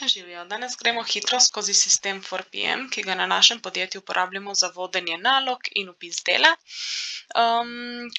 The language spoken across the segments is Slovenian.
Živjo. Danes gremo hitro skozi sistem 4PM, ki ga na našem podjetju uporabljamo za vodenje nalog in vpis dela.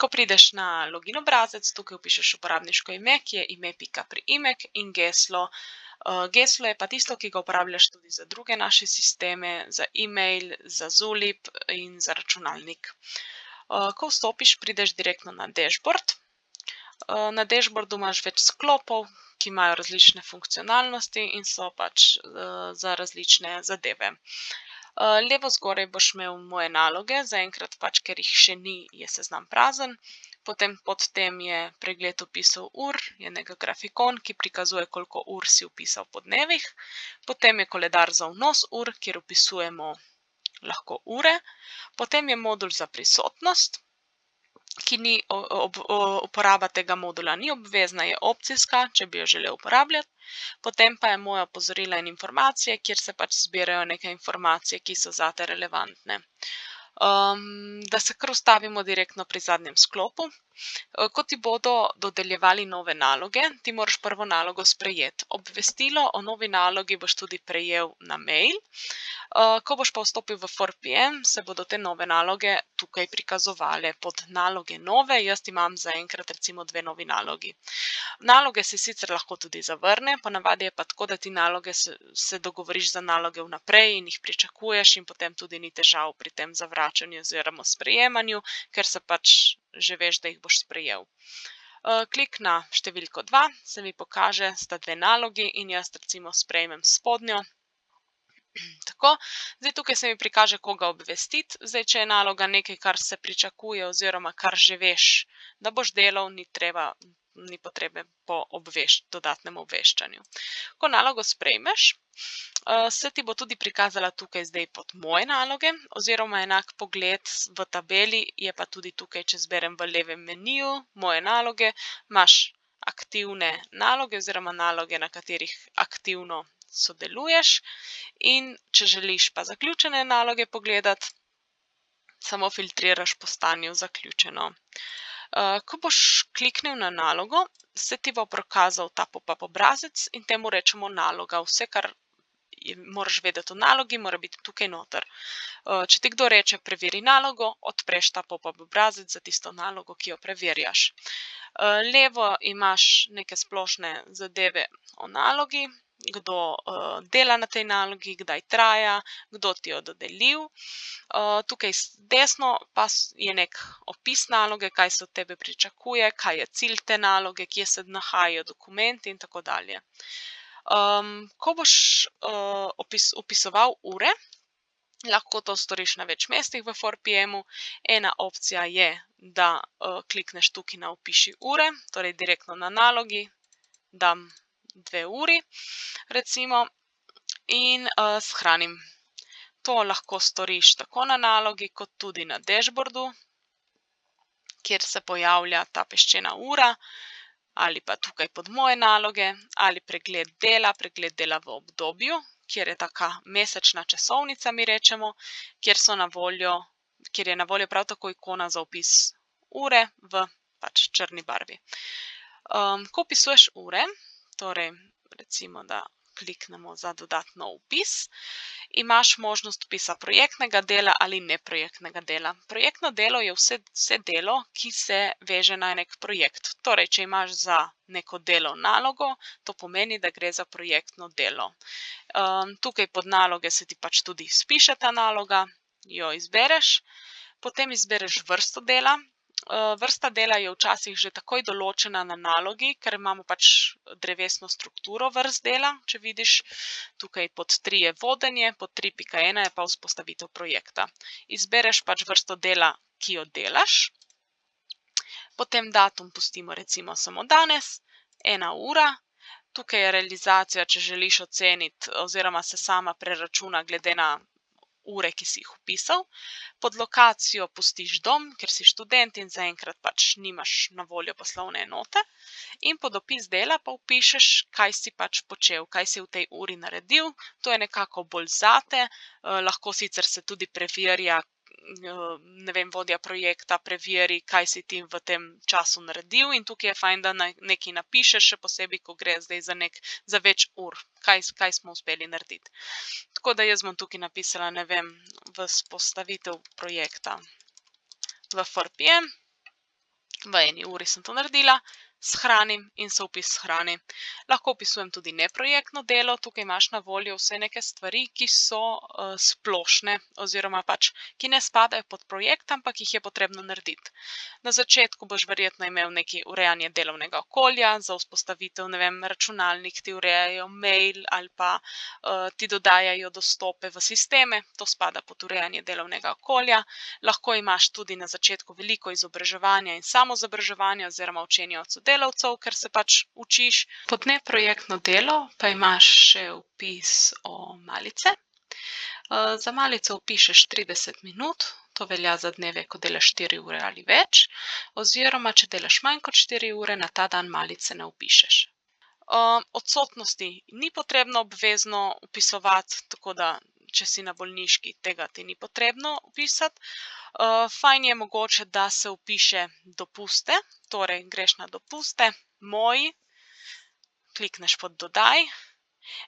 Ko prideš na login obrazec, tukaj vpišeš uporabniško ime, ki je ime.priimek in geslo. Geslo je pa tisto, ki ga uporabljaš tudi za druge naše sisteme, za e-mail, za Zulip in za računalnik. Ko vstopiš, prideš direktno na dashboard. Na dashboardu imaš več sklopov, ki imajo različne funkcionalnosti in so pač za različne zadeve. Levo zgoraj boš imel moje naloge, zaenkrat pač, ker jih še ni, je seznam prazen. Potem pod tem je pregled vpisov ur, je nekaj grafikon, ki prikazuje, koliko ur si vpisal po dnevih. Potem je koledar za vnos ur, kjer vpisujemo lahko ure. Potem je modul za prisotnost, ki ni uporaba tega modula ni obvezna, je opcijska, če bi jo želel uporabljati. Potem pa je moja opozorila in informacije, kjer se pač zbirajo neke informacije, ki so zate relevantne. Da se kar ustavimo direktno pri zadnjem sklopu. Ko ti bodo dodeljevali nove naloge, ti moraš prvo nalogo sprejeti. Obvestilo o novi nalogi boš tudi prejel na mail. Ko boš pa vstopil v 4PM, se bodo te nove naloge tukaj prikazovale pod naloge nove. Jaz imam zaenkrat recimo 2 novi nalogi. Naloge se sicer lahko tudi zavrne, ponavadi je pa tako, da ti naloge se dogovoriš za naloge vnaprej in jih pričakuješ in potem tudi ni težav pri tem zavračanju oziroma sprejemanju, ker se pač že veš, da jih boš sprejel. Klik na številko 2, se mi pokaže, sta 2 nalogi in jaz recimo sprejmem spodnjo. Tako, zdaj tukaj se mi prikaže, koga obvestiti. Zdaj, če je naloga nekaj, kar se pričakuje oziroma kar že veš, da boš delal, ni potrebe po dodatnem obveščanju. Ko nalogo sprejmeš, se ti bo tudi prikazala tukaj zdaj pod moje naloge oziroma enak pogled v tabeli je pa tudi tukaj, če zberem v levem meniju moje naloge, imaš aktivne naloge oziroma naloge, na katerih aktivno sodeluješ, in če želiš pa zaključene naloge pogledati, samo filtriraš po stanju zaključeno. Ko boš kliknil na nalogo, se ti bo prikazal ta pop-up obrazec in temu rečemo naloga. Vse, kar moraš vedeti o nalogi, mora biti tukaj noter. Če ti kdo reče preveri nalogo, odpreš ta pop-up obrazec za tisto nalogo, ki jo preverjaš. Levo imaš neke splošne zadeve o nalogi, kdo dela na tej nalogi, kdaj traja, kdo ti jo dodelil. Tukaj desno pa je nek opis naloge, kaj se od tebe pričakuje, kaj je cilj te naloge, kje se nahajajo dokumenti in tako dalje. Ko boš vpisoval ure, lahko to storiš na več mestih v 4PM-u. Ena opcija je, da klikneš tukaj na vpiši ure, torej direktno na nalogi, dam 2 uri, recimo, in shranim. To lahko storiš tako na nalogi, kot tudi na dashboardu, kjer se pojavlja ta peščena ura, ali pa tukaj pod moje naloge, ali pregled dela v obdobju, kjer je taka mesečna časovnica, mi rečemo, kjer je na voljo prav tako ikona za vpis ure v pač črni barvi. Ko vpisuješ ure, torej recimo, da kliknemo za dodatno vpis, imaš možnost vpisa projektnega dela ali neprojektnega dela. Projektno delo je vse delo, ki se veže na nek projekt. Torej, če imaš za neko delo nalogo, to pomeni, da gre za projektno delo. Tukaj pod naloge se ti pač tudi spiše ta naloga, jo izbereš, potem izbereš vrsto dela. Vrsta dela je včasih že takoj določena na nalogi, ker imamo pač drevesno strukturo vrst dela, če vidiš. Tukaj pod 3 je vodenje, pod 3.1 je pa vzpostavitev projekta. Izbereš pač vrsto dela, ki jo delaš. Potem datum pustimo recimo samo danes, 1 ura. Tukaj je realizacija, če želiš oceniti oziroma se sama preračuna glede na ure, ki si jih vpisal. Pod lokacijo pustiš dom, ker si študent in zaenkrat pač nimaš na voljo poslovne enote. In pod opis dela pa vpišeš, kaj si pač počel, kaj si v tej uri naredil. To je nekako bolj zate, lahko sicer se tudi preverja, ne vem, vodja projekta preveri, kaj si ti v tem času naredil, in tukaj je fajn, da nekaj napišeš, še posebej, ko gre zdaj za več ur, kaj smo uspeli narediti. Tako da jaz bom tukaj napisala, ne vem, vzpostavitev projekta v 4PM, v 1 uri sem to naredila, shranim in se opis shrani. Lahko opisujem tudi neprojektno delo, tukaj imaš na voljo vse neke stvari, ki so splošne oziroma pač, ki ne spadajo pod projekt, ampak jih je potrebno narediti. Na začetku boš verjetno imel neki urejanje delovnega okolja, za vzpostavitev, ne vem, računalnik ti urejajo, mail ali pa ti dodajajo dostope v sisteme, to spada pod urejanje delovnega okolja. Lahko imaš tudi na začetku veliko izobraževanja in samozabraževanja oziroma učenja od sodelavcev, ker se pač učiš. Pod neprojektno delo pa imaš še opis o malice. Za malico vpišeš 30 minut, to velja za dneve, ko delaš 4 ure ali več, oziroma če delaš manj kot 4 ure, na ta dan malice ne vpišeš. Odsotnosti ni potrebno obvezno vpisovati, tako da če si na bolniški, tega ti ni potrebno vpisati. Fajn je mogoče, da se vpiše dopuste, torej greš na dopuste, moji, klikneš pod dodaj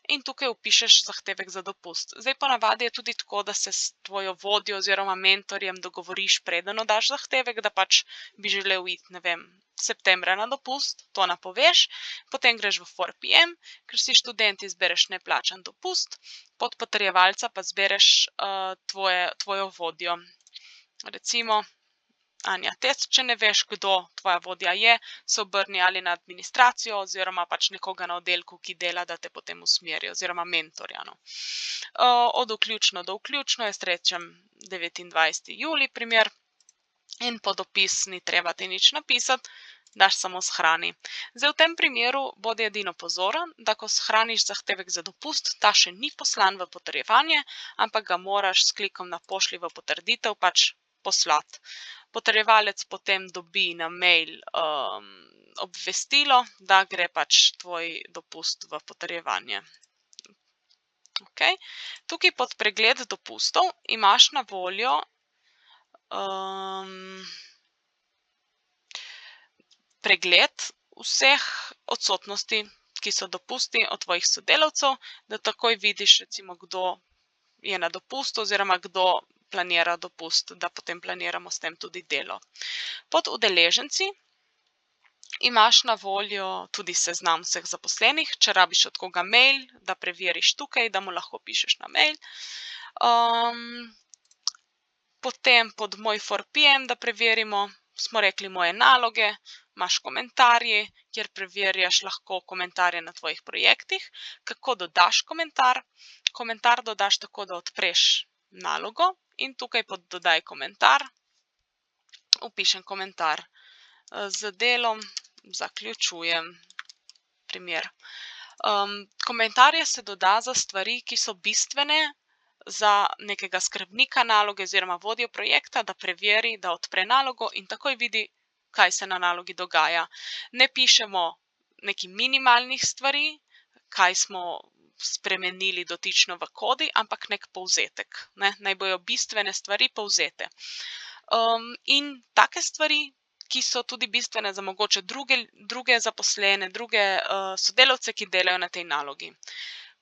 in tukaj vpišeš zahtevek za dopust. Zdaj ponavadi je tudi tako, da se s tvojo vodjo oziroma mentorjem dogovoriš, preden oddaš zahtevek, da pač bi želel iti, ne vem, septembra na dopust, to napoveš, potem greš v 4PM, ker si študent, izbereš neplačan dopust, pod potrjevalca pa zbereš tvojo vodjo. Recimo, Anja Tec, če ne veš, kdo tvoja vodja je, se obrni ali na administracijo oziroma pač nekoga na oddelku, ki dela, da te potem usmeri, oziroma mentorja. Od vključno do vključno jaz rečem 29. julij primer in pod opis ni treba ti nič napisati, daš samo shrani. Zdaj v tem primeru bodi edino pozoren, da ko shraniš zahtevek za dopust, ta še ni poslan v potrjevanje, ampak ga moraš s klikom na pošlji v potrditev pač poslati. Potrjevalec potem dobi na mail obvestilo, da gre pač tvoj dopust v potrjevanje. Tukaj pod pregled dopustov imaš na voljo pregled vseh odsotnosti, ki so dopusti od tvojih sodelavcev, da takoj vidiš, recimo, kdo je na dopustu oziroma kdo planira dopust, da potem planiramo s tem tudi delo. Pod udeleženci imaš na voljo tudi seznam vseh zaposlenih, če rabiš od koga mail, da preveriš tukaj, da mu lahko pišeš na mail. Potem pod moj 4PM, da preverimo, smo rekli moje naloge, imaš komentarje, kjer preverjaš lahko komentarje na tvojih projektih. Kako dodaš komentar? Komentar dodaš tako, da odpreš nalogo in tukaj pod dodaj komentar vpišem komentar. Z delom zaključujem primer. Komentarje se doda za stvari, ki so bistvene za nekega skrbnika naloge oziroma vodjo projekta, da preveri, da odpre nalogo in takoj vidi, kaj se na nalogi dogaja. Ne pišemo nekih minimalnih stvari, kaj smo spremenili dotično v kodi, ampak nek povzetek. Naj bojo bistvene stvari povzete. In take stvari, ki so tudi bistvene za mogoče druge zaposlene, druge sodelavce, ki delajo na tej nalogi.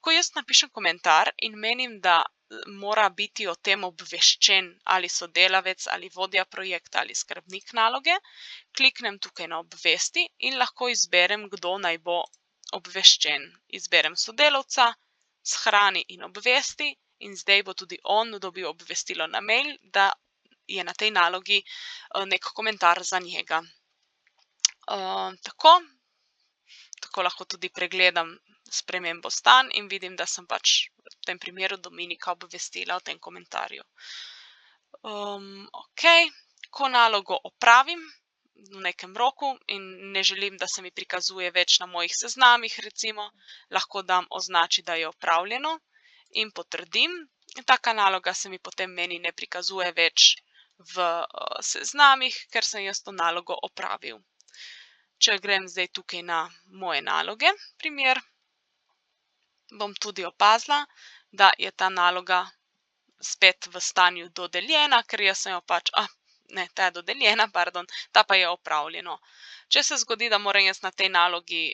Ko jaz napišem komentar in menim, da mora biti o tem obveščen ali sodelavec ali vodja projekta ali skrbnik naloge, kliknem tukaj na obvesti in lahko izberem, kdo naj bo obveščen. Izberem sodelavca, shrani in obvesti in zdaj bo tudi on dobil obvestilo na mail, da je na tej nalogi nek komentar za njega. Tako lahko tudi pregledam spremembo stanj in vidim, da sem pač v tem primeru Dominika obvestila o tem komentarju. Ko nalogo opravim v nekem roku in ne želim, da se mi prikazuje več na mojih seznamih, recimo, lahko dam označi, da je opravljeno in potrdim. Taka naloga se mi potem meni ne prikazuje več v seznamih, ker sem jaz to nalogo opravil. Če grem zdaj tukaj na moje naloge, primer, bom tudi opazila, da je ta naloga spet v stanju dodeljena, ker jaz sem jo pač, ne, ta je dodeljena, pardon, ta pa je opravljeno. Če se zgodi, da moram jaz na tej nalogi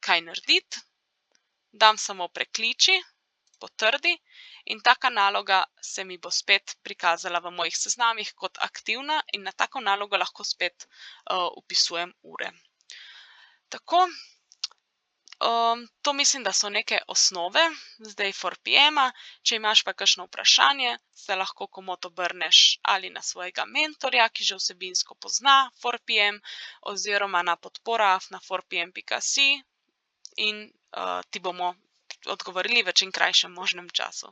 kaj narediti, dam samo prekliči, potrdi in taka naloga se mi bo spet prikazala v mojih seznamih kot aktivna in na tako nalogo lahko spet vpisujem ure. Tako, to mislim, da so neke osnove zdaj ForPM-a. Če imaš pa kakšno vprašanje, se lahko komot obrneš ali na svojega mentorja, ki že vsebinsko pozna ForPM, oziroma na podpora@forpm.si in ti bomo odgovorili v čim krajšem možnem času.